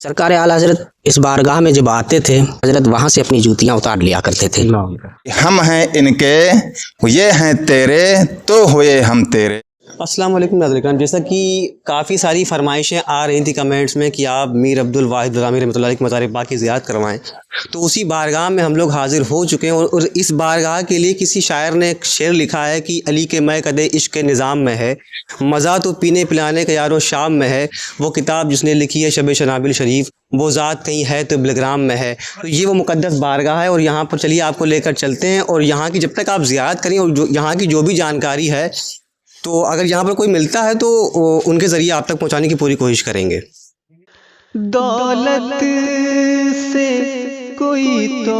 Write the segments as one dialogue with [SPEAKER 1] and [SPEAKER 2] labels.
[SPEAKER 1] सरकार आला हजरत इस बारगाह में जब आते थे, हजरत वहाँ से अपनी जूतियाँ उतार लिया करते थे।
[SPEAKER 2] हम हैं इनके, ये हैं तेरे, तो हुए हम तेरे।
[SPEAKER 3] अस्सलाम वालेकुम नाज़रीन, जैसा कि काफ़ी सारी फरमाइशें आ रही थी कमेंट्स में कि आप मीर अब्दुल वाहिद बिलग्रामी रहमतुल्लाह अलैह मज़ार पाक की ज़ियारत करवाएं, तो उसी बारगाह में हम लोग हाज़िर हो चुके हैं। और इस बारगाह के लिए किसी शायर ने एक शेर लिखा है कि अली के मैं कदे इश्क के निज़ाम में है, मज़ा तो पीने पिलाने का यारो शाम में है, वो किताब जिसने लिखी है शब शनाबिल शरीफ, वो ज़ात कहीं है तो बिलग्राम में है। तो ये वो मुक़द्दस बारगाह है और यहाँ पर चलिए आपको लेकर चलते हैं। और यहाँ की जब तक आप ज़ियारत करें और यहाँ की जो भी जानकारी है, तो अगर यहाँ पर कोई मिलता है तो उनके ज़रिए आप तक पहुँचाने की पूरी कोशिश करेंगे।
[SPEAKER 4] दौलत से कोई तो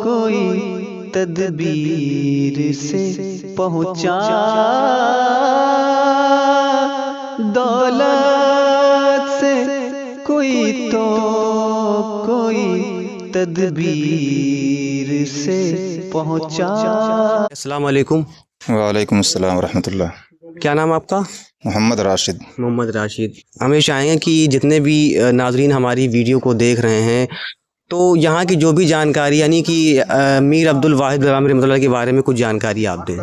[SPEAKER 4] कोई तदबीर से पहुँचा, दौलत से कोई तो कोई तदबीर से पहुँचा।
[SPEAKER 3] अस्सलाम वालेकुम।
[SPEAKER 2] वालेकुम अस्सलाम रहमतुल्लाह।
[SPEAKER 3] क्या नाम आपका?
[SPEAKER 2] मोहम्मद राशिद।
[SPEAKER 3] मोहम्मद राशिद। हमें चाहेंगे कि जितने भी नाज़रीन हमारी वीडियो को देख रहे हैं, तो यहाँ की जो भी जानकारी यानी कि मीर अब्दुल वाहिद बिलग्रामी रहमतुल्लाह के बारे में कुछ जानकारी आप दें।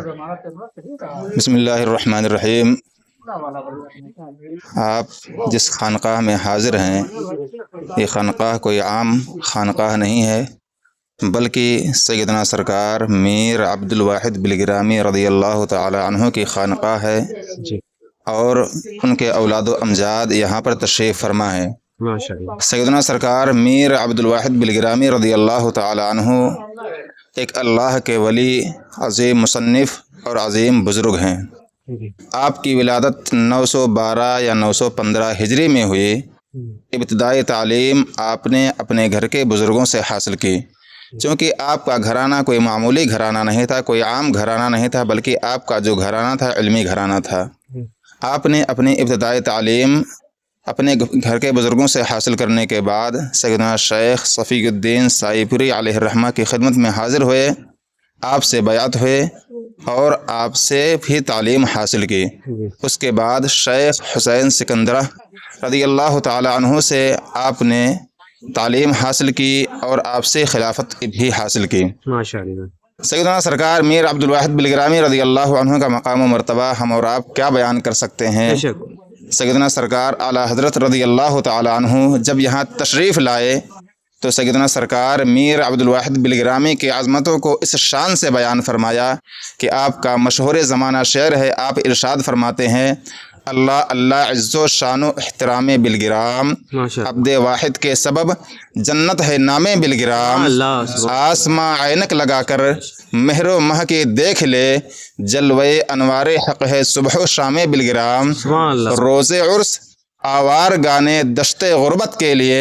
[SPEAKER 2] बिस्मिल्लाहिर्रहमानिर्रहीम। आप जिस खानकाह में हाज़िर हैं, ये खानकाह कोई आम खानकाह नहीं है, बल्कि सैयदना सरकार मीर अब्दुल वाहिद बिलग्रामी रज़ियल्लाहु तआला अन्हु की खानकाह है
[SPEAKER 3] जी,
[SPEAKER 2] और उनके औलाद व अमजाद यहाँ पर तशरीफ़ फरमा है।
[SPEAKER 3] माशाअल्लाह।
[SPEAKER 2] सैयदना सरकार मीर अब्दुल वाहिद बिलग्रामी रज़ियल्लाहु तआला अन्हु एक अल्लाह के वली, अज़ीम मुसन्निफ़ और अज़ीम बुज़ुर्ग हैं। आपकी विलादत 912 या 915 हिजरी में हुई। इब्तिदाई तालीम आपने अपने घर के बुज़ुर्गों से हासिल की। चूँकि आपका घराना कोई मामूली घराना नहीं था, कोई आम घराना नहीं था, बल्कि आपका जो घराना था इल्मी घराना था। आपने अपनी इब्तिदाई तालीम अपने घर के बुज़ुर्गों से हासिल करने के बाद सैयदना शेख सफ़ीउद्दीन साईपुरी अलैहि रहमा की खिदमत में हाज़िर हुए, आपसे बैअत हुए और आपसे भी तालीम हासिल की। उसके बाद शेख हुसैन सिकंदरा रज़ियल्लाहु तआला अन्हु से आपने तालीम हासिल की और आपसे खिलाफत भी हासिल की।
[SPEAKER 3] माशाअल्लाह।
[SPEAKER 2] सैयदना सरकार मीर अब्दुल वाहिद बिलग्रामी रज़ियल्लाहु अन्हु का मकाम व मर्तबा हम और आप क्या बयान कर सकते हैं। सैयदना सरकार आला हज़रत रज़ियल्लाहु तआला अन्हु जब यहाँ तशरीफ़ लाए, तो सैयदना सरकार मीर अब्दुल वाहिद बिलग्रामी की अज़मतों को इस शान से बयान फरमाया कि आपका मशहूर ज़माना शेर है। आप इरशाद फरमाते हैं, अल्लाह अल्लाह इज़्ज़ो शानो एहतराम बिलग्राम, अब्दे वाहिद के सबब जन्नत है नामे बिलग्राम, आसमां ऐनक लगाकर महरो मह के देख ले, जलवे अनवारे हक़ है सुबह शामे बिलग्राम, रोज़े उर्स आवार गाने दश्ते गुरबत के लिए,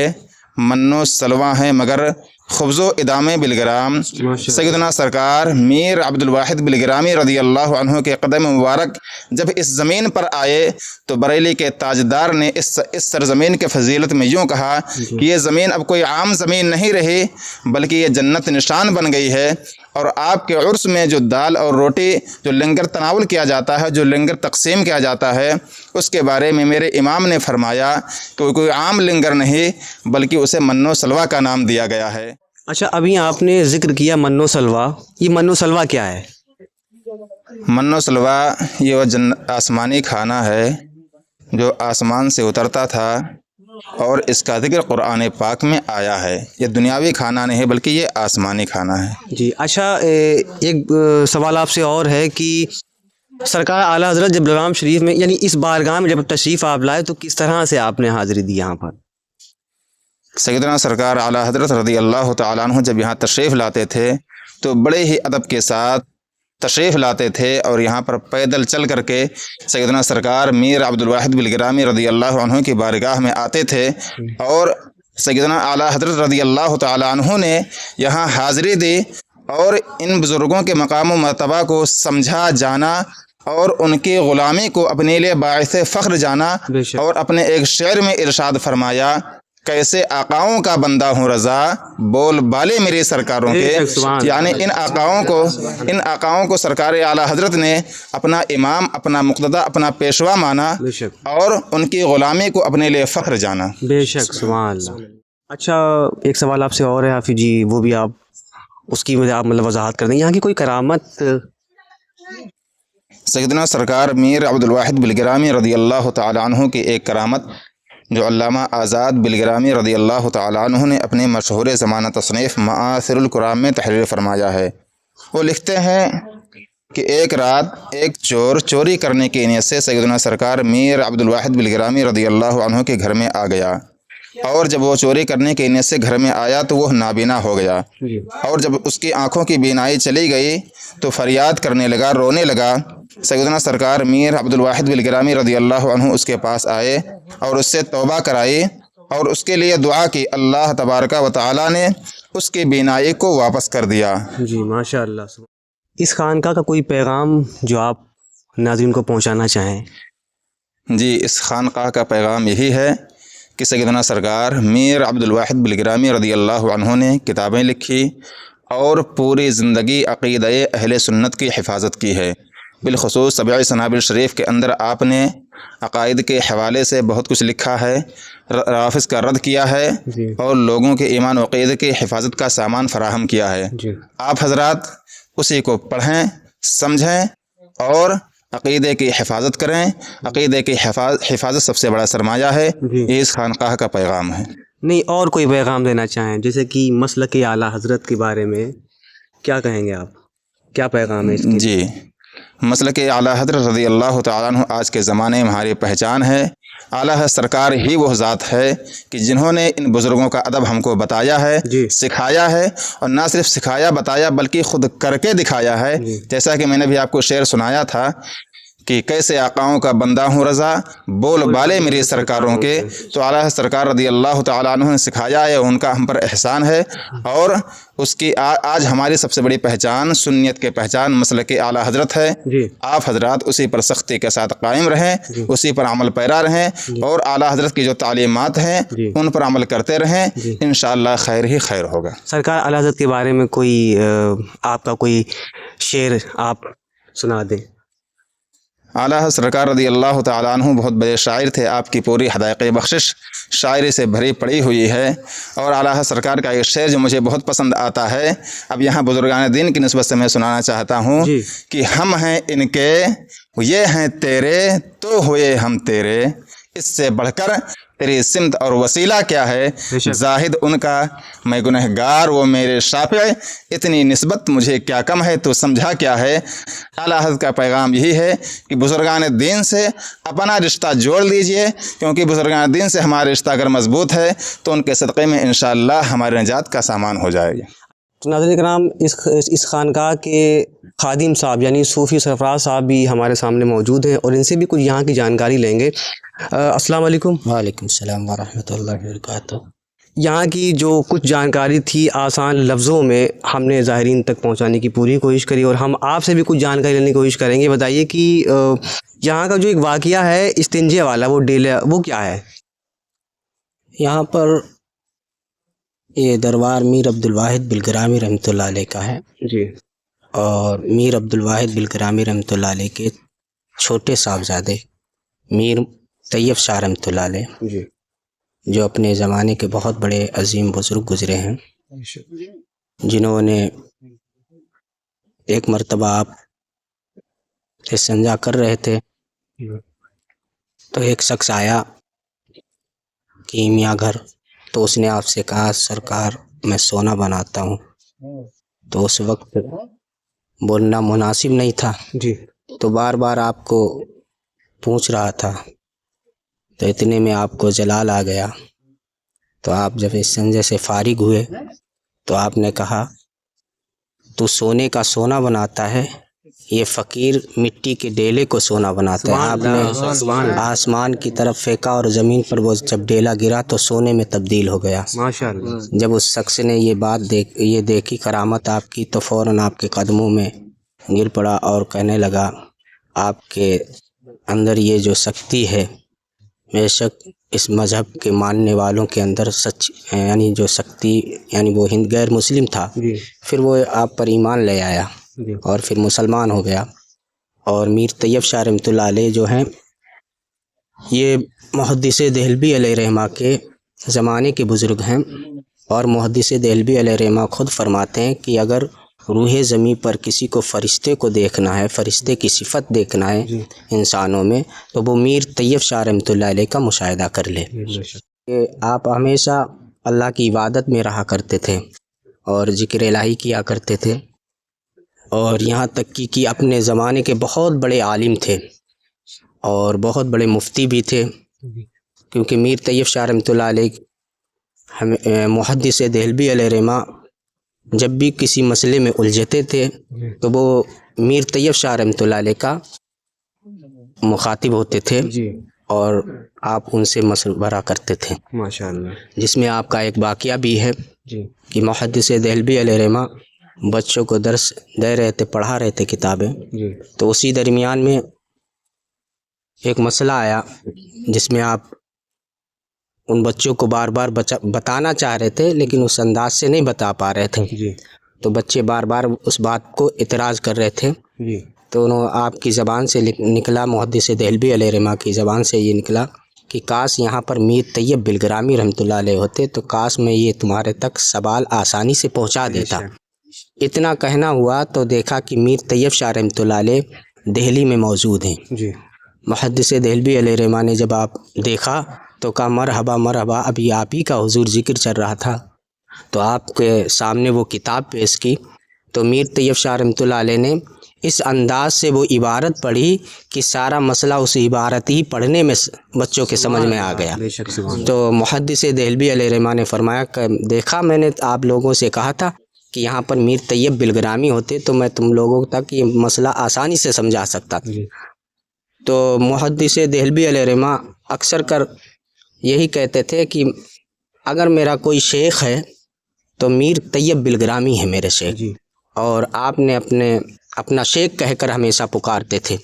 [SPEAKER 2] मन्नो सलवा है मगर खुब्ज़ो इदामे बिलग्राम। सैयदना सरकार मीर अब्दुल वाहिद बिलग्रामी रज़ियल्लाहु अन्हु के कदम मुबारक जब इस ज़मीन पर आए, तो बरेली के ताजदार ने इस सरज़मीन के फजीलत में यूँ कहा कि ये ज़मीन अब कोई आम ज़मीन नहीं रही, बल्कि ये जन्नत निशान बन गई है। और आपके उर्स में जो दाल और रोटी जो लंगर तनावुल किया जाता है, जो लंगर तकसीम किया जाता है, उसके बारे में मेरे इमाम ने फरमाया कि कोई आम लंगर नहीं, बल्कि उसे मन्नो सलवा का नाम दिया गया है।
[SPEAKER 3] अच्छा, अभी आपने ज़िक्र किया मन्नो सलवा, ये मन्नो सलवा क्या है?
[SPEAKER 2] मन्नो सलवा ये वो आसमानी खाना है जो आसमान से उतरता था और इसका ज़िक्र कुरान पाक में आया है। ये दुनियावी खाना नहीं है, बल्कि ये आसमानी खाना है।
[SPEAKER 3] जी, अच्छा, एक सवाल आपसे और है कि सरकार आला हज़रत जब बिलग्राम शरीफ में यानी इस बारगाह में जब तशरीफ़ आप लाए, तो किस तरह से आपने हाज़िरी दी यहाँ पर?
[SPEAKER 2] सैयदना सरकार आला हज़रत रज़ियल्लाहु तआला अन्हु जब यहाँ तशरीफ़ लाते थे, तो बड़े ही अदब के साथ तशरीफ़ लाते थे और यहाँ पर पैदल चल करके सैयदना सरकार मीर अब्दुल वाहिद बिलग्रामी रज़ियल्लाहु अन्हु की बारगाह में आते थे और सैयदना आला हज़रत रज़ियल्लाहु तआला अन्हु ने यहाँ हाज़िरी दी और इन बुज़ुर्गों के मकाम व मर्तबा को समझा जाना और उनकी ग़ुलामी को अपने लिए बाइस फ़ख्र जाना। और अपने एक शेर में इरशाद फरमाया कैसे आकाओं का बंदा हूँ रज़ा, बोल बाले मेरे सरकारों के। यानी इन आकाओं को सरकार आला हजरत ने अपना इमाम, अपना मुक़्तदा, अपना पेशवा माना और उनकी ग़ुलामी को अपने लिए फ़ख्र जाना।
[SPEAKER 3] बेशक, सुभान अल्लाह। अच्छा, एक सवाल आपसे और है हाफिज़ जी, वो भी आप उसकी आप मतलब वजाहत कर दें। यहाँ की कोई करामत?
[SPEAKER 2] सैयदना सरकार मीर अब्दुल वाहिद बिलगिरामी रज़ी अल्लाह तआला अन्हु की एक करामत जो अल्लामा आज़ाद बिलगिरामी रज़ी अल्लाह तआला अन्हु ने अपने मशहूर ज़माना तसनीफ़ मआसिरुल कुराम में तहरीर फरमाया है। वो लिखते हैं कि एक रात एक चोर चोरी करने की नीयत से सैयदना सरकार मीर अब्दुल वाहिद बिलगिरामी रज़ी अल्लाह अन्हु के घर में आ गया, और जब वो चोरी करने की नीयत से घर में आया तो वो नाबीना हो गया, और जब उसकी आंखों की बीनाई चली गई तो फरियाद करने लगा, रोने लगा। सैयदना सरकार मीर अब्दुल वाहिद बिलगिरामी रज़ी अल्लाह अन्हु उसके पास आए और उससे तौबा कराई और उसके लिए दुआ की। अल्लाह तबारका व तआला ने उसकी बीनाई को वापस कर दिया।
[SPEAKER 3] जी माशाअल्लाह। इस खानका का कोई पैगाम जो आप नाज़रीन को पहुंचाना चाहें?
[SPEAKER 2] जी, इस खानका का पैगाम यही है कि सैयदना सरकार मीर अब्दुल वाहिद बिलगिरामी रज़ी अल्लाह अन्हु ने किताबें लिखी और पूरी ज़िंदगी अक़ीदा-ए अहले सुन्नत की हिफाजत की है। बिलख़ुसूस सबई सनाबिल शरीफ के अंदर आपने अक़ाइद के हवाले से बहुत कुछ लिखा है, राफ़िज़ का रद्द किया है और लोगों के ईमान व अक़ीदे की हिफाजत का सामान फ़राहम किया है। आप हज़रात उसी को पढ़ें, समझें और अक़ीदे की हिफाजत करें। अक़ीदे की हिफाजत सबसे बड़ा सरमाया है। ये इस खानकाह का पैगाम है।
[SPEAKER 3] नहीं, और कोई पैगाम देना चाहें, जैसे कि मसलक आला हज़रत के बारे में क्या कहेंगे आप? क्या पैगाम है इसके?
[SPEAKER 2] जी, मसलक आला हज़रत रज़ी अल्लाह तआला अन्हु आज के ज़माने में हमारी पहचान है। आला हज़रत सरकार ही वह ज़ात है कि जिन्होंने इन बुज़ुर्गों का अदब हमको बताया है, सिखाया है, और ना सिर्फ सिखाया बताया बल्कि ख़ुद करके दिखाया है। जैसा कि मैंने भी आपको शेर सुनाया था कि कैसे आकाओं का बंदा हूँ रज़ा, बोल बाले मेरी सरकारों के। तो आला हज़रत सरकार रज़ी अल्लाह तआला अन्हु ने सिखाया है, उनका हम पर एहसान है, और उसकी आज हमारी सबसे बड़ी पहचान, सुन्नियत के पहचान मसलक आला हज़रत है। आप हज़रात उसी पर सख्ती के साथ कायम रहें, उसी पर अमल पैरा रहें और आला हज़रत की जो तालीमात हैं उन पर अमल करते रहें। इंशाअल्लाह खैर ही खैर होगा।
[SPEAKER 3] सरकार आला हज़रत के बारे में कोई आपका कोई शेर आप सुना दें।
[SPEAKER 2] आला हज़रत सरकार रज़ी अल्लाह तआला अन्हु बहुत बड़े शायर थे। आपकी पूरी हदायक़ बख्शिश शायरी से भरी पड़ी हुई है, और आला हज़रत सरकार का एक शेर जो मुझे बहुत पसंद आता है, अब यहाँ बुज़ुर्गान दीन की निस्बत से मैं सुनाना चाहता हूँ कि हम हैं इनके, ये हैं तेरे, तो हुए हम तेरे, इससे बढ़कर तेरी सिमत और वसीला क्या है। जाहिद उनका मैं गुनहगार, वो मेरे शाफ़िअ, इतनी निस्बत मुझे क्या कम है, तो समझा क्या है। आला हज़रत का पैगाम यही है कि बुज़ुर्गान दीन से अपना रिश्ता जोड़ लीजिए, क्योंकि बुज़ुर्गान दीन से हमारा रिश्ता अगर मजबूत है तो उनके सदक़े में इंशाअल्लाह हमारी निजात का सामान हो जाएगा।
[SPEAKER 3] तो नाज़रीन किराम, इस खानकाह के खादिम साहब यानी सूफ़ी सरफराज साहब भी हमारे सामने मौजूद हैं और इनसे भी कुछ यहाँ की जानकारी लेंगे। अस्सलाम वालेकुम।
[SPEAKER 1] वालेकुम सलाम व रहमतुल्लाहि व बरकातुहू।
[SPEAKER 3] यहाँ की जो कुछ जानकारी थी आसान लफ्ज़ों में हमने ज़ाहिरीन तक पहुँचाने की पूरी कोशिश करी, और हम आपसे भी कुछ जानकारी लेने की कोशिश करेंगे। बताइए कि यहाँ का जो एक वाक़या है इस्तिंजे वाला, वो डेला, वो क्या है?
[SPEAKER 1] यहाँ पर ये दरबार मीर अब्दुल वाहिद बिलगिरामी रहमतुल्लाह अलैह का है
[SPEAKER 3] जी,
[SPEAKER 1] और मीर अब्दुल वाहिद बिलगिरामी रहमतुल्लाह अलैह के छोटे साहबजादे मीर तैयब शाह रहमतुल्लाह अलैह
[SPEAKER 3] जी,
[SPEAKER 1] जो अपने ज़माने के बहुत बड़े अजीम बुज़ुर्ग गुज़रे हैं, जिन्होंने एक मर्तबा आप इस्तिंजा कर रहे थे तो एक शख्स आया कि मियाँ घर, तो उसने आपसे कहा सरकार मैं सोना बनाता हूँ, तो उस वक्त बोलना मुनासिब नहीं था
[SPEAKER 3] जी,
[SPEAKER 1] तो बार बार आपको पूछ रहा था, तो इतने में आपको जलाल आ गया। तो आप जब इस्तिंजे से फारिग हुए तो आपने कहा तू सोने का सोना बनाता है, ये फ़कीर मिट्टी के डेले को सोना बनाता है। आपने आसमान की तरफ फेंका और ज़मीन पर वो जब डेला गिरा तो सोने में तब्दील हो गया।
[SPEAKER 3] माशाअल्लाह।
[SPEAKER 1] जब उस शख्स ने ये बात देखी करामत आपकी, तो फ़ौरन आपके कदमों में गिर पड़ा और कहने लगा आपके अंदर ये जो शक्ति है بے شک اس مذہب کے ماننے والوں کے اندر سچ یعنی جو سختی یعنی وہ ہند غیر مسلم تھا،
[SPEAKER 3] جی
[SPEAKER 1] پھر وہ آپ پر ایمان لے آیا
[SPEAKER 3] جی
[SPEAKER 1] اور پھر مسلمان ہو گیا. اور میر طیب شاہ رحمۃ اللہ علیہ جو ہیں یہ محدث دہلوی علیہ رحمہ کے زمانے کے بزرگ ہیں. اور محدث دہلوی علیہ رحمہ خود فرماتے ہیں کہ اگر روح زمیں پر کسی کو فرشتے کو دیکھنا ہے، فرشتے کی صفت دیکھنا ہے انسانوں میں، تو وہ میر طیب شاہ رحمۃ اللہ علیہ کا مشاہدہ کر لے. کہ آپ ہمیشہ اللہ کی عبادت میں رہا کرتے تھے اور ذکر الہی کیا کرتے تھے، اور یہاں تک کہ اپنے زمانے کے بہت بڑے عالم تھے اور بہت بڑے مفتی بھی تھے. کیونکہ میر طیب شاہ رحمۃ اللہ علیہ محدث دہلوی علیہ رحمہ جب بھی کسی مسئلے میں الجھتے تھے تو وہ میر طیب شاہ رحمۃ اللہ علیہ کا مخاطب ہوتے تھے اور آپ ان سے مشورہ کرتے تھے.
[SPEAKER 3] ماشاء اللہ.
[SPEAKER 1] جس میں آپ کا ایک واقعہ بھی ہے
[SPEAKER 3] جی
[SPEAKER 1] کہ محدث دہلوی علیہ رحمہ بچوں کو درس دے رہے تھے، پڑھا رہے تھے کتابیں،
[SPEAKER 3] جی
[SPEAKER 1] تو اسی درمیان میں ایک مسئلہ آیا جس میں آپ ان بچوں کو بار بار بتانا چاہ رہے تھے لیکن اس انداز سے نہیں بتا پا رہے تھے.
[SPEAKER 3] جی
[SPEAKER 1] تو بچے بار بار اس بات کو اعتراض کر رہے تھے.
[SPEAKER 3] جی
[SPEAKER 1] تو آپ کی زبان سے نکلا، محدث دہلوی علیہ رحمہ کی زبان سے یہ نکلا کہ کاش یہاں پر میر طیب بلگرامی رحمۃ اللہ علیہ ہوتے تو کاش میں یہ تمہارے تک سوال آسانی سے پہنچا دیتا. اتنا کہنا ہوا تو دیکھا کہ میر طیب شاہ رحمۃ اللہ علیہ دہلی میں موجود ہیں.
[SPEAKER 3] جی
[SPEAKER 1] محدث دہلوی علیہ رحمہ نے جب آپ دیکھا تو کہا مرحبا مرحبا، ابھی آپ ہی کا حضور ذکر چل رہا تھا. تو آپ کے سامنے وہ کتاب پیش کی تو میر طیب شاہ رحمۃ اللہ علیہ نے اس انداز سے وہ عبارت پڑھی کہ سارا مسئلہ اس عبارت ہی پڑھنے میں بچوں کے سمجھ میں آ گیا. تو محدث دہلوی علیہ رحمہ نے فرمایا کہ دیکھا میں نے آپ لوگوں سے کہا تھا کہ یہاں پر میر طیب بلگرامی ہوتے تو میں تم لوگوں تک یہ مسئلہ آسانی سے سمجھا سکتا تھا. تو محدث دہلوی علیہ رحمہ اکثر کر یہی کہتے تھے کہ اگر میرا کوئی شیخ ہے تو میر طیب بلگرامی ہے میرے شیخ، اور آپ نے اپنا شیخ کہہ کر ہمیشہ پکارتے تھے.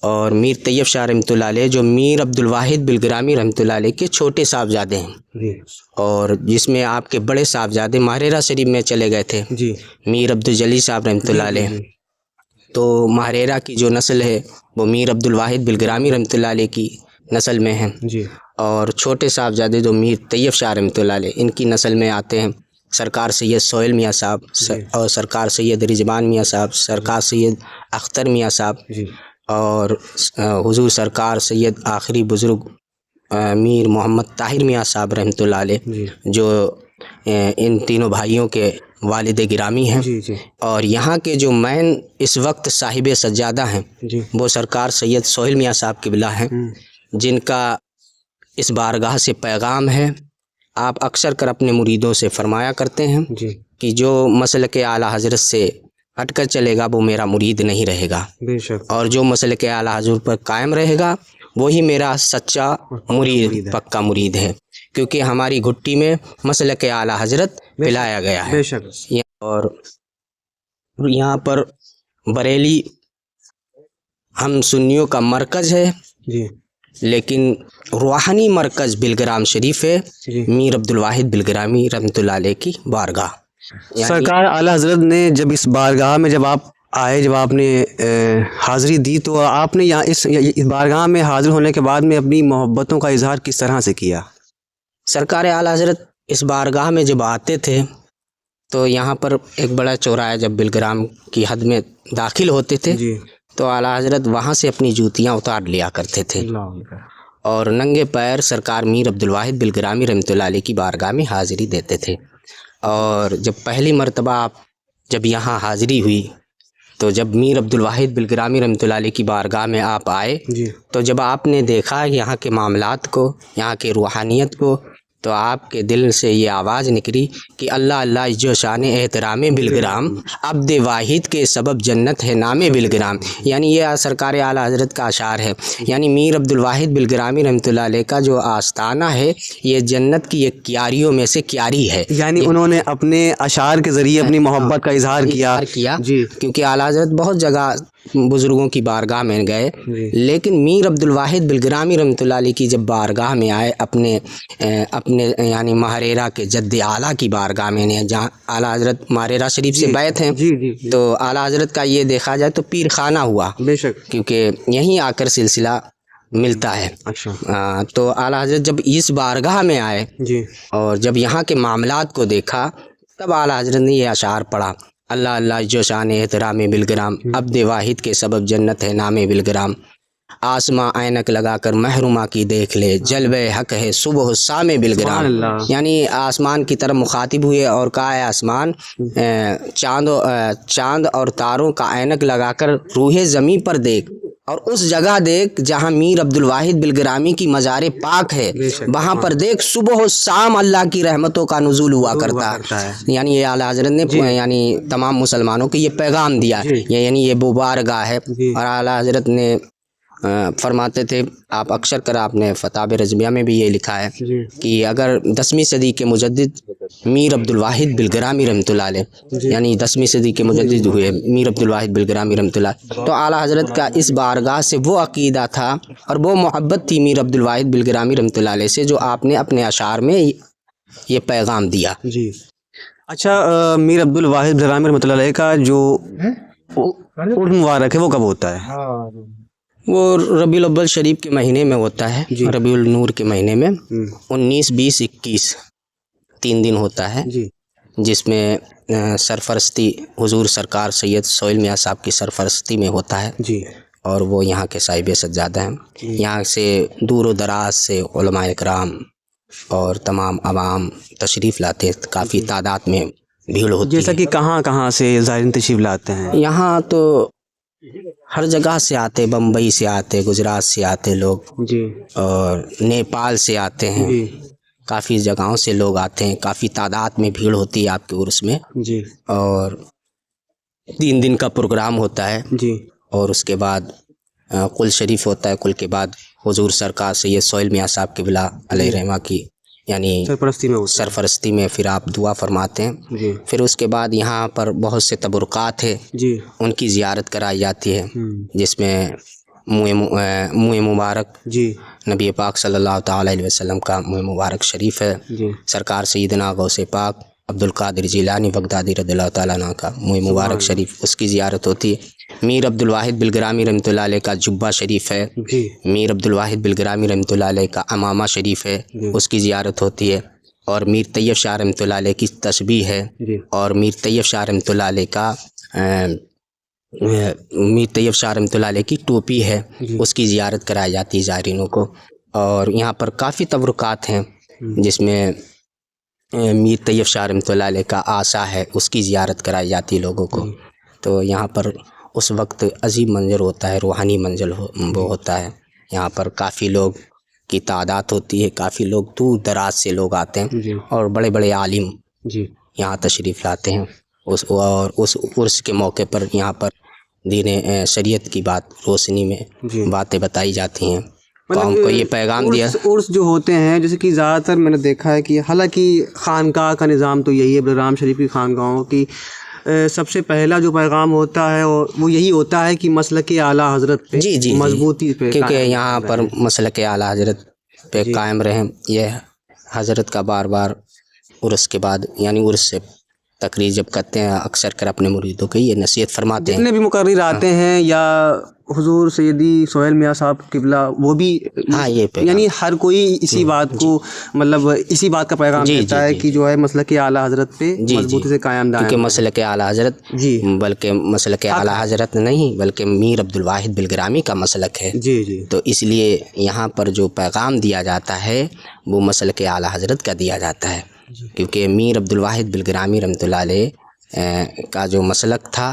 [SPEAKER 1] اور میر طیب شاہ رحمۃ اللہ علیہ جو میر عبد الواحد بلگرامی رحمۃ اللہ علیہ کے چھوٹے صاحبزادے ہیں، اور جس میں آپ کے بڑے صاحبزادے ماہرہ شریف میں چلے گئے تھے، میر عبد الجلیل صاحب رحمۃ اللہ علیہ. تو ماہرہ کی جو نسل ہے وہ میر عبد الواحد بلگرامی رحمۃ اللہ علیہ کی نسل میں ہیں، اور چھوٹے صاحبزادے جو میر طیب شاہ رحمۃ اللہ علیہ ان کی نسل میں آتے ہیں. سرکار سید سہیل میاں صاحب اور سرکار سید رضوان میاں صاحب، سرکار سید اختر میاں صاحب، اور حضور سرکار سید آخری بزرگ میر محمد طاہر میاں صاحب رحمۃ اللہ علیہ، جو ان تینوں بھائیوں کے والد گرامی ہیں. اور یہاں کے جو مین اس وقت صاحب سجادہ ہیں وہ سرکار سید سہیل میاں صاحب قبلہ ہیں، جن کا اس بارگاہ سے پیغام ہے. آپ اکثر کر اپنے مریدوں سے فرمایا کرتے ہیں کہ جو مسلک اعلیٰ حضرت سے ہٹ کر چلے گا وہ میرا مرید نہیں رہے گا، اور جو مسلک اعلیٰ حضرت پر قائم رہے گا وہی میرا سچا مرید، پکا مرید ہے. کیونکہ ہماری گھٹی میں مسلک اعلیٰ حضرت پلایا گیا ہے. اور یہاں پر بریلی ہم سنیوں کا مرکز ہے، لیکن روحانی مرکز بلگرام شریف ہے، میر عبد الواحد بلگرامی رحمۃ اللہ علیہ کی بارگاہ.
[SPEAKER 3] سرکار اعلیٰ حضرت نے جب اس بارگاہ میں جب آپ آئے، جب آپ نے حاضری دی، تو آپ نے یہاں اس بارگاہ میں حاضر ہونے کے بعد میں اپنی محبتوں کا اظہار کس طرح سے کیا؟
[SPEAKER 1] سرکار اعلیٰ حضرت اس بارگاہ میں جب آتے تھے تو یہاں پر ایک بڑا چوراہا جب بلگرام کی حد میں داخل ہوتے تھے تو اعلیٰ حضرت وہاں سے اپنی جوتیاں اتار لیا کرتے تھے اور ننگے پیر سرکار میر عبد الواحد بلگرامی رحمۃ اللہ علیہ کی بارگاہ میں حاضری دیتے تھے. اور جب پہلی مرتبہ آپ جب یہاں حاضری ہوئی تو جب میر عبد الواحد بلگرامی رحمۃ اللہ علیہ کی بارگاہ میں آپ آئے تو جب آپ نے دیکھا یہاں کے معاملات کو، یہاں کے روحانیت کو، تو آپ کے دل سے یہ آواز نکلی کہ اللہ اللہ جو شان احترام بلگرام، عبد واحد کے سبب جنت ہے نام بلگرام. یعنی یہ سرکار اعلیٰ حضرت کا اشعار ہے. یعنی میر عبد الواحد بلگرامی رحمۃ اللہ علیہ کا جو آستانہ ہے یہ جنت کی ایک کیاریوں میں سے کیاری ہے.
[SPEAKER 3] یعنی انہوں نے اپنے اشعار کے ذریعے اپنی محبت کا اظہار کیا.
[SPEAKER 1] کیونکہ اعلیٰ حضرت بہت جگہ बुज़ुर्गों की बारगाह में गए, लेकिन मीर अब्दुल वाहिद बिलग्रामी रहमतुल्लाह अलैह की जब बारगाह में आए, अपने यानी महारेरा के जद्द आला की बारगाह में, जहाँ आला हज़रत महारेरा शरीफ से बैत हैं, तो आला हज़रत का ये देखा जाए तो पीर खाना हुआ,
[SPEAKER 3] बेशक,
[SPEAKER 1] क्योंकि यहीं आकर सिलसिला मिलता है।
[SPEAKER 3] अच्छा,
[SPEAKER 1] तो आला हज़रत जब इस बारगाह में आए
[SPEAKER 3] जी,
[SPEAKER 1] और जब यहाँ के मामलात को देखा, तब आला हज़रत ने ये अशार पढ़ा, अल्लाह अल्लाह जो शान एहतराम बिलग्राम, अब्द वाहिद के सबब जन्नत है नाम बिलग्राम, आसमां ऐनक लगा कर महरूमा की देख ले, जलवे हक है सुबह सामे बिलग्राम। यानी आसमान की तरफ मुखातिब हुए और कहा है आसमान चाँद और तारों का ऐनक लगाकर रूहे ज़मीं पर देख, और उस जगह देख जहाँ मीर अब्दुल वाहिद बिलग्रामी की मज़ार पाक है, वहाँ पर देख सुबह शाम अल्लाह की रहमतों का नुज़ूल हुआ करता है। यानी ये आला हज़रत ने यानी तमाम मुसलमानों को ये पैगाम दिया, यानी ये वो बारगाह है। और आला हज़रत ने फरमाते थे, आप अक्सर कर आपने फताब रज़मिया में भी ये लिखा है कि अगर 10वीं सदी के मुजद्दिद मीर अब्दुल वाहिद बिलग्रामी रहमतुल्लाह अलैह, यानी 10वीं सदी के मुजद्दिद हुए मीर अब्दुल वाहिद बिलग्रामी रहमतुल्लाह, तो आला हज़रत का इस बारगाह से वो अकीदा था और वो मोहब्बत थी मीर अब्दुल वाहिद बिलग्रामी रहमतुल्लाह अलैह से, जो आपने अपने अशार में ये पैगाम दिया।
[SPEAKER 3] जी, अच्छा, मीर अब्दुल वाहिद बिलग्रामी रहमतुल्लाह अलैह का जो उर्स मुबारक है वो कब होता है?
[SPEAKER 1] वो रबीउल अव्वल शरीफ के महीने में होता है, रबीउल नूर के महीने में 19, 20, 21 3 दिन होता है, जिसमें सरफरस्ती हुजूर सरकार सैयद सोहेल मियाँ साहब की सरफरस्ती में होता है जी। और वो यहाँ के साहिब सज्जादा हैं। यहाँ से दूर व दराज से उलमा इकराम और तमाम आवाम तशरीफ़ लाते हैं, काफ़ी तादाद में भीड़ होती है।
[SPEAKER 3] जैसा कि कहाँ से ज़ायरीन तशरीफ़ लाते हैं?
[SPEAKER 1] यहाँ तो हर जगह से आते, बम्बई से आते, गुजरात से आते लोग जी, और नेपाल से आते हैं, काफ़ी जगहों से लोग आते हैं, काफ़ी तादाद में भीड़ होती है आपके उर्स में जी। और 3 दिन का प्रोग्राम होता है जी। और उसके बाद कुल शरीफ होता है, कुल के बाद हुजूर सरकार सैयद सोहेल मियाँ साहब क़िबला अलैहि रहमा की यानी सरफरस्ती में फिर आप दुआ फरमाते हैं जी। फिर उसके बाद यहाँ पर बहुत से तबरुकात है जी, उनकी ज़ियारत कराई जाती है, जिसमें मुँह मुबारक जी, नबी पाक सल्लल्लाहु ताला अलैहि वसल्लम का मुँह मुबारक शरीफ है जी। सरकार सैयदना गौसे पाक अब्दुल कादिर जिलानी बगदादी रज़ियल्लाहु ताला अन्हु का मुँह मुबारक शरीफ, उसकी ज़ियारत होती है। मीर अब्दुल वाहिद बिलग्रामी रहमतुल्लाह अलैह का जुब्बा शरीफ है जी। मीर अब्दुल वाहिद बिलग्रामी रहमतुल्लाह अलैह का अमामा शरीफ है, उसकी ज़ियारत होती है। और मीर तैयब शाह रहमतुल्लाह अलैह की तस्बीह है जी। और मीर तैयब शाह रहमतुल्लाह अलैह का मीर तैयब शाह रहमतुल्लाह अलैह की टोपी है, उसकी ज़ियारत कराई जाती है ज़ायरीनों को। और यहाँ पर काफ़ी तबरुकात हैं, जिसमें मीर तैयब शाह रहमतुल्लाह अलैह का आसा है, उसकी ज़ियारत कराई जाती है लोगों को। तो यहाँ पर उस वक्त अजीब मंजर होता है, रूहानी मंजर वो होता है। यहाँ पर काफ़ी लोग की तादाद होती है, काफ़ी लोग दूर दराज से लोग आते हैं और बड़े बड़े आलिम जी यहाँ तशरीफ़ लाते हैं। उस उर्स के मौके पर यहाँ पर दीन शरीयत की बात रोशनी में बातें बताई जाती हैं। कौम को ये पैगाम दिया।
[SPEAKER 3] उर्स जो होते हैं, जैसे कि ज़्यादातर मैंने देखा है कि हालांकि खानकाह का निज़ाम तो यही है, बलराम शरीफ की खानकाहों की सबसे पहला जो पैगाम होता है वो यही होता है कि मसलक आला हज़रत पे जी मजबूती पे,
[SPEAKER 1] क्योंकि यहाँ पर मसलक आला हज़रत पे कायम रहें। यह हज़रत का बार बार उर्स के बाद यानी उर्स से तकरीर जब करते हैं, अक्सर कर अपने मुरीदों को ये नसीहत फरमाते हैं।
[SPEAKER 3] जितने भी मुकर्रिर आते हैं या हुजूर सैयदी सोहेल मियाँ साहब क़िबला, वो भी
[SPEAKER 1] ये
[SPEAKER 3] यानी हर कोई इसी बात को मतलब इसी बात का पैगाम देता है कि जो है मसलक आला हज़रत पे मजबूती से कायम दायम।
[SPEAKER 1] क्योंकि मसलक आला हज़रत बल्कि मसलक आला हज़रत नहीं बल्कि मीर अब्दुल वाहिद बिलग्रामी का मसलक है
[SPEAKER 3] जी जी।
[SPEAKER 1] तो इसलिए यहाँ पर जो पैगाम दिया जाता है वो मसलक आला हज़रत का दिया जाता है। क्योंकि मीर अब्दुल वाहिद बिलग्रामी रहमतुल्लाह अलैह का जो मसलक था,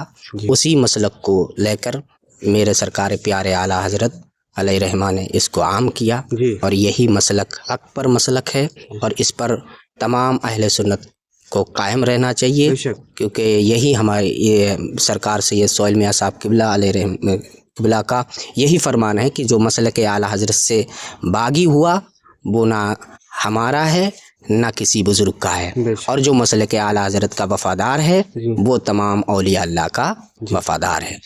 [SPEAKER 1] उसी मसलक को लेकर मेरे सरकार प्यारे आला हज़रत अलैहि रहमा ने इसको आम किया और यही मसलक अकबर मसलक है और इस पर तमाम अहले सुन्नत को कायम रहना चाहिए। क्योंकि यही हमारे ये सरकार सैयद सोहेल मियाँ साहब क़िबला अलैहि क़िबला का यही फरमान है कि जो मसलक आला हज़रत से बागी हुआ वो ना हमारा है ना किसी बुज़ुर्ग का है, और जो मसलक आला हज़रत का वफ़ादार है वो तमाम औलिया अल्लाह का वफ़ादार है।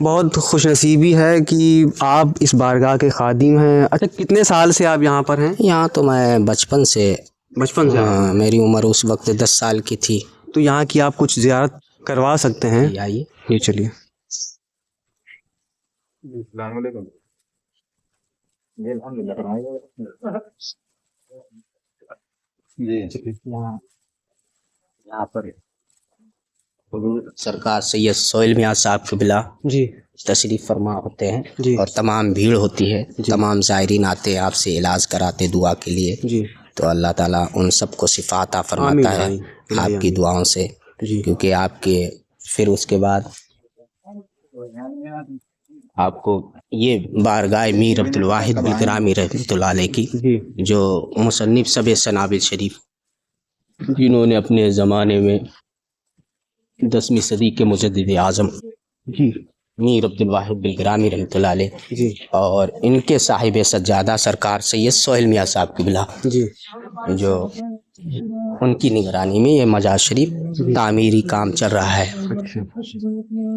[SPEAKER 3] بہت خوش نصیبی ہے کہ آپ اس بارگاہ کے خادم ہیں. اچھا کتنے سال سے آپ یہاں پر ہیں؟
[SPEAKER 1] یہاں تو میں بچپن سے
[SPEAKER 3] بچپن سے
[SPEAKER 1] میری عمر اس وقت 10 سال کی تھی.
[SPEAKER 3] تو یہاں کی آپ کچھ زیارت کروا سکتے ہیں.
[SPEAKER 1] آئیے.
[SPEAKER 3] یہ چلیے.
[SPEAKER 2] السلام علیکم. جی الحمدللہ.
[SPEAKER 1] یہاں پر سرکار سید سہیل میاں صاحب قبلہ
[SPEAKER 3] جی
[SPEAKER 1] تشریف فرما ہوتے ہیں
[SPEAKER 3] جی
[SPEAKER 1] اور تمام بھیڑ ہوتی ہے. تمام زائرین آتے ہیں آپ سے علاج کراتے دعا کے لیے.
[SPEAKER 3] جی
[SPEAKER 1] تو اللہ تعالیٰ ان سب کو شفا عطا فرماتا ہے آپ کی دعاؤں سے.
[SPEAKER 3] جی
[SPEAKER 1] کیونکہ آپ کے پھر اس کے بعد آپ کو یہ بارگاہ میر عبد الواحد بالگرامی رحمۃ اللہ علیہ کی
[SPEAKER 3] جی
[SPEAKER 1] جو مصنف سب سنابل شریف جنہوں نے اپنے زمانے میں 10ویں صدی کے مجدد اعظم
[SPEAKER 3] جی
[SPEAKER 1] میر عبد الواحد بالگرامی رحمۃ اللہ علیہ
[SPEAKER 3] جی
[SPEAKER 1] اور ان کے صاحب سجادہ سرکار سید سہیل میاں صاحب قبلہ
[SPEAKER 3] جی
[SPEAKER 1] جو ان کی نگرانی میں یہ مجاز شریف تعمیری کام چل رہا ہے.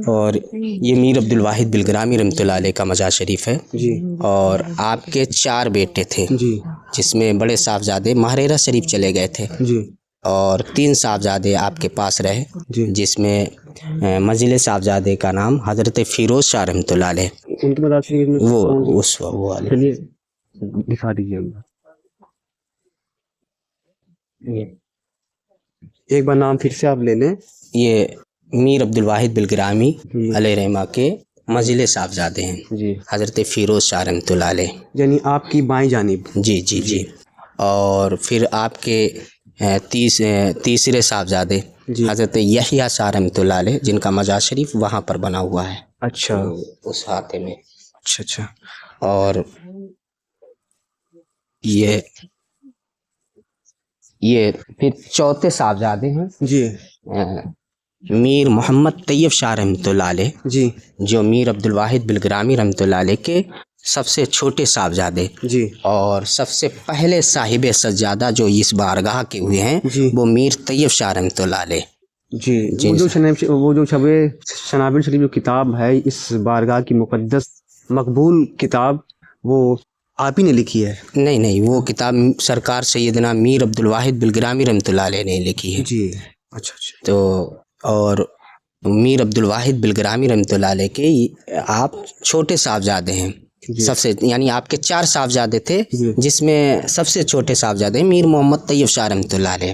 [SPEAKER 1] اور یہ میر عبد الواحد بالگرامی رحمۃ اللہ علیہ کا مجاز شریف ہے.
[SPEAKER 3] جی
[SPEAKER 1] اور آپ کے 4 بیٹے تھے
[SPEAKER 3] جی
[SPEAKER 1] جس میں بڑے صاحبزادے ماہریرہ شریف چلے گئے تھے
[SPEAKER 3] جی
[SPEAKER 1] اور 3 صاحبزادے آپ کے پاس رہے
[SPEAKER 3] جی
[SPEAKER 1] جس میں منزل صاحبزادے کا نام حضرت فیروز شاہ رحمۃ اللہ علیہ.
[SPEAKER 3] ان کے مدارس شریف میں
[SPEAKER 1] وہ اس وہ والے
[SPEAKER 3] چلیے دکھا دیجیے. ایک بار نام پھر سے آپ لے لیں.
[SPEAKER 1] یہ میر عبد الواحد بالگرامی علیہ رحمہ کے منزل صاحبزادے ہیں
[SPEAKER 3] جی
[SPEAKER 1] حضرت فیروز شاہ رحمۃ اللہ علیہ.
[SPEAKER 3] یعنی آپ کی بائیں جانب.
[SPEAKER 1] جی جی جی. اور پھر آپ کے تیسرے صاحبزادے
[SPEAKER 3] جی
[SPEAKER 1] حضرت یحییٰ شاہ رحمۃ اللہ علیہ جن کا مزار شریف وہاں پر بنا ہوا ہے
[SPEAKER 3] اچھا
[SPEAKER 1] اس ہاتھے میں.
[SPEAKER 3] اچھا اچھا.
[SPEAKER 1] اور یہ پھر چوتھے صاحبزادے ہیں
[SPEAKER 3] جی
[SPEAKER 1] میر محمد طیب شاہ رحمۃ اللہ علیہ
[SPEAKER 3] جی
[SPEAKER 1] جو میر عبد الواحد بالگرامی رحمۃ اللہ علیہ کے سب سے چھوٹے صاحبزادے
[SPEAKER 3] جی
[SPEAKER 1] اور سب سے پہلے صاحب سجادہ جو اس بارگاہ کے ہوئے ہیں
[SPEAKER 3] جی
[SPEAKER 1] وہ میر طیب شاہ رحمۃ اللہ علیہ.
[SPEAKER 3] جی وہ جو شب شنابل شریف جو کتاب ہے اس بارگاہ کی مقدس مقبول کتاب وہ آپ ہی نے لکھی ہے؟
[SPEAKER 1] نہیں وہ کتاب سرکار سیدنا میر عبد الواحد بالگرامی رحمۃ اللہ علیہ نے لکھی ہے.
[SPEAKER 3] جی اچھا اچھا.
[SPEAKER 1] تو اور میر عبد الواحد بالگرامی رحمۃ اللہ علیہ کے آپ چھوٹے صاحبزادے ہیں. سب سے یعنی آپ کے 4 صاحبزادے تھے جس میں سب سے چھوٹے صاحبزادے میر محمد طیب شاہ رحمۃ اللہ علیہ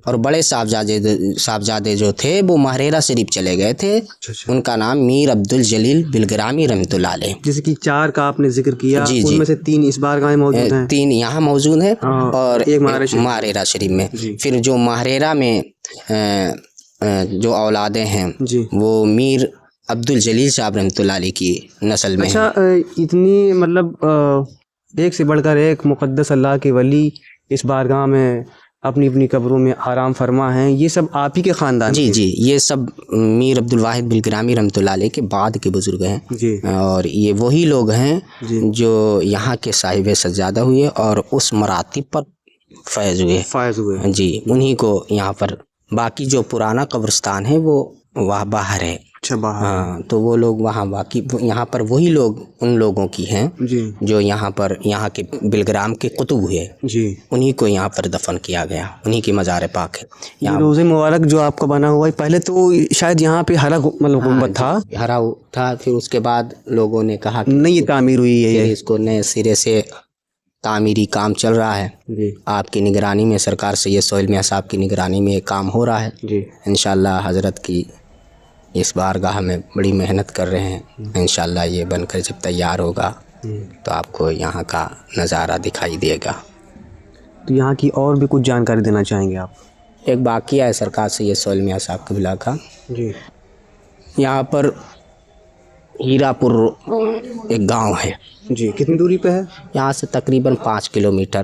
[SPEAKER 1] اور بڑے صاحبزادے جو تھے وہ ماہریرہ شریف چلے گئے تھے. ان کا نام میر عبد الجلیل بالگرامی رحمۃ اللہ علیہ.
[SPEAKER 3] جیسے کہ 4 کا آپ نے ذکر کیا
[SPEAKER 1] جی
[SPEAKER 3] ان میں سے 3 اس بارگاہ میں موجود ہیں.
[SPEAKER 1] 3 یہاں موجود ہیں اور
[SPEAKER 3] ایک
[SPEAKER 1] ماہریرہ شریف میں. پھر جو ماہریرہ میں جو اولادیں ہیں
[SPEAKER 3] جی
[SPEAKER 1] وہ میر عبد الجلیل صاحب رحمۃ اللہ علیہ کی نسل میں.
[SPEAKER 3] اچھا اتنی مطلب ایک سے بڑھ کر ایک مقدس اللہ کے ولی اس بارگاہ میں اپنی اپنی قبروں میں آرام فرما ہیں. یہ سب آپ ہی کے خاندان؟
[SPEAKER 1] جی یہ سب میر عبد الواحد بالگرامی رحمۃ اللہ علیہ کے بعد کے بزرگ ہیں.
[SPEAKER 3] جی
[SPEAKER 1] اور یہ وہی لوگ ہیں جو یہاں کے صاحب سجادہ ہوئے اور اس مراتب پر فائز ہوئے. جی انہی کو یہاں پر. باقی جو پرانا قبرستان ہے وہ وہاں باہر ہے.
[SPEAKER 3] اچھا باہر.
[SPEAKER 1] ہاں تو وہ لوگ وہاں باقی یہاں پر وہی لوگ ان لوگوں کی ہیں
[SPEAKER 3] جی
[SPEAKER 1] جو یہاں کے بالگرام کے قطب ہوئے.
[SPEAKER 3] جی
[SPEAKER 1] انہی کو یہاں پر دفن کیا گیا. انہی کی مزار پاک ہے.
[SPEAKER 3] یہ روز مبارک جو آپ کا بنا ہوا ہے پہلے تو شاید یہاں پہ ہرا مطلب گنبد تھا.
[SPEAKER 1] ہرا تھا. پھر اس کے بعد لوگوں نے کہا کہ
[SPEAKER 3] نہیں یہ تعمیر ہوئی ہے
[SPEAKER 1] اس کو نئے سرے سے تعمیری کام چل رہا ہے.
[SPEAKER 3] جی
[SPEAKER 1] آپ کی نگرانی میں سرکار سید سہیل میاں صاحب کی نگرانی میں یہ کام ہو رہا ہے.
[SPEAKER 3] جی
[SPEAKER 1] انشاءاللہ حضرت کی اس بارگاہ میں بڑی محنت کر رہے ہیں. انشاءاللہ یہ بن کر جب تیار ہوگا تو آپ کو یہاں کا نظارہ دکھائی دے گا.
[SPEAKER 3] تو یہاں کی اور بھی کچھ جانکاری دینا چاہیں گے آپ؟
[SPEAKER 1] ایک واقعہ ہے سرکار سید سہیل میاں صاحب قبلہ کا.
[SPEAKER 3] جی
[SPEAKER 1] یہاں پر ہیرا پور ایک گاؤں ہے.
[SPEAKER 3] جی کتنی دوری پہ ہے؟
[SPEAKER 1] یہاں سے تقریباً 5 کلومیٹر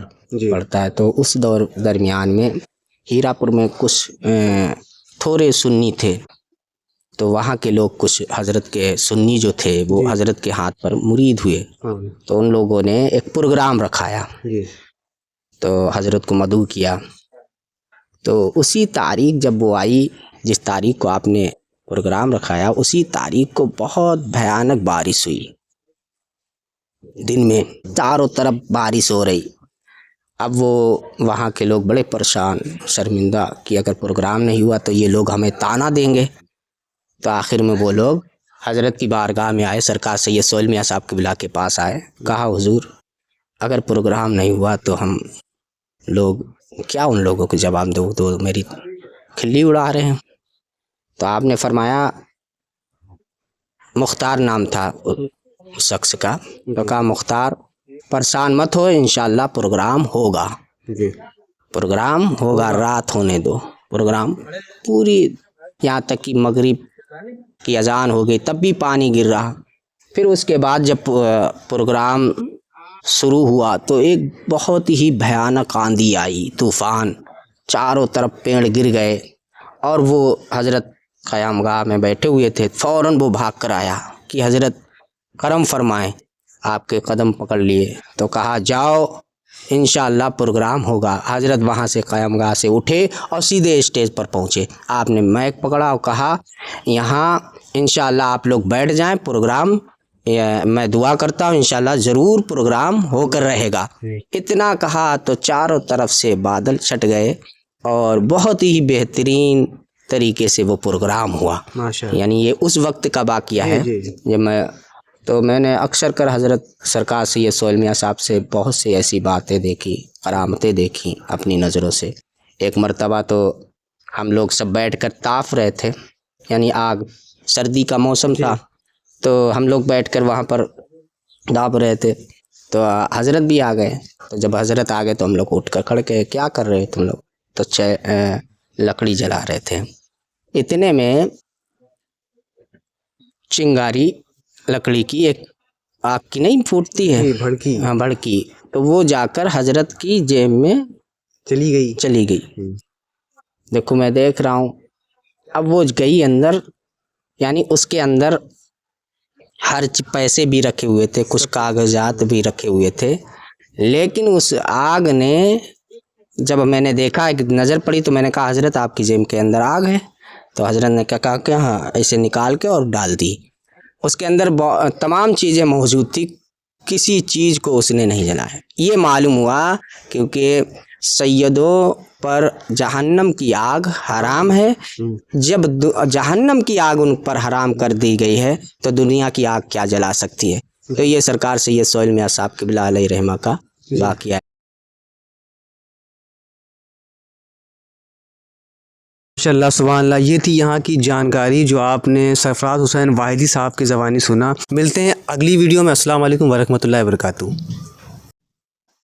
[SPEAKER 1] پڑتا ہے. تو اس درمیان میں ہیرا پور میں کچھ تھوڑے سنی تھے. تو وہاں کے لوگ کچھ حضرت کے سنی جو تھے وہ حضرت کے ہاتھ پر مرید ہوئے. تو ان لوگوں نے ایک پروگرام رکھایا. تو حضرت کو مدعو کیا. تو اسی تاریخ جب وہ آئی جس تاریخ کو آپ نے प्रोग्राम रखाया, उसी तारीख को बहुत भयानक बारिश हुई। दिन में चारों तरफ बारिश हो रही। अब वो वहाँ के लोग बड़े परेशान, शर्मिंदा कि अगर प्रोग्राम नहीं हुआ तो ये लोग हमें ताना देंगे। तो आखिर में वो लोग हज़रत की बारगाह में आए, सरकार सैयद सोहेल मियाँ साहब क़िबला के पास आए। कहा हुजूर अगर प्रोग्राम नहीं हुआ तो हम लोग क्या उन लोगों को जवाब दो, तो मेरी खिल्ली उड़ा रहे हैं। तो आपने फरमाया, मुख्तार नाम था उस शख्स का, तो कहा मुख्तार परेशान मत हो, इंशाअल्लाह प्रोग्राम होगा, प्रोग्राम होगा, रात होने दो। प्रोग्राम पूरी यहाँ तक कि मगरिब की अजान हो गई तब भी पानी गिर रहा। फिर उसके बाद जब प्रोग्राम शुरू हुआ तो एक बहुत ही भयानक आंधी आई, तूफ़ान, चारों तरफ पेड़ गिर गए। और वो हज़रत क़यामगाह में बैठे हुए थे, फ़ौरन वो भाग कर आया कि हज़रत करम फरमाएं, आपके कदम पकड़ लिए। तो कहा जाओ इंशाअल्लाह प्रोग्राम होगा। हज़रत वहाँ से क़यामगाह से उठे और सीधे स्टेज पर पहुँचे। आपने माइक पकड़ा और कहा यहाँ इंशाअल्लाह आप लोग बैठ जाएं, प्रोग्राम मैं दुआ करता हूँ इंशाअल्लाह ज़रूर प्रोग्राम होकर रहेगा। इतना कहा तो चारों तरफ से बादल छट गए और बहुत ही बेहतरीन तरीके से वो प्रोग्राम हुआ। यानी ये उस वक्त का वाक़या है जब मैंने अक्सर कर हज़रत सरकार सैयद सोहेल मियाँ साहब से बहुत सी ऐसी बातें देखी, करामतें देखी अपनी नज़रों से। एक मर्तबा तो हम लोग सब बैठकर ताप रहे थे, यानी आग, सर्दी का मौसम था, तो हम लोग बैठकर वहाँ पर दाप रहे थे। तो हज़रत भी आ गए। तो जब हज़रत आ गए तो हम लोग उठकर खड़े गए, क्या कर रहे तुम लोग? तो लकड़ी जला रहे थे। इतने में चिंगारी लकड़ी की, एक आग की नहीं फूटती है,
[SPEAKER 3] भड़की,
[SPEAKER 1] हाँ भड़की, तो वो जाकर हज़रत की जेब में चली गई। देखो मैं देख रहा हूँ, अब वो गई अंदर, यानी उसके अंदर हर पैसे भी रखे हुए थे, कुछ कागजात भी रखे हुए थे। लेकिन उस आग ने, जब मैंने देखा, एक नज़र पड़ी, तो मैंने कहा हज़रत आपकी जेब के अंदर आग है। तो हज़रत ने कहा कि हाँ, ऐसे निकाल के और डाल दी। उसके अंदर तमाम चीज़ें मौजूद थी, किसी चीज़ को उसने नहीं जलाया। ये मालूम हुआ क्योंकि सैयदों पर जहन्नम की आग हराम है। जब जहन्नम की आग उन पर हराम कर दी गई है तो दुनिया की आग क्या जला सकती है। तो ये सरकार सैयद सोहेल मियाँ साहब क़िबला अलैहि रहमा का वाक़या है।
[SPEAKER 3] माशाअल्लाह, सुभान अल्लाह। ये थी यहाँ की जानकारी जो आपने सरफराज हुसैन वाहिदी साहब की ज़बानी सुना। मिलते हैं अगली वीडियो में। अस्सलाम वालेकुम वरहमतुल्लाहि वबरकातुहू।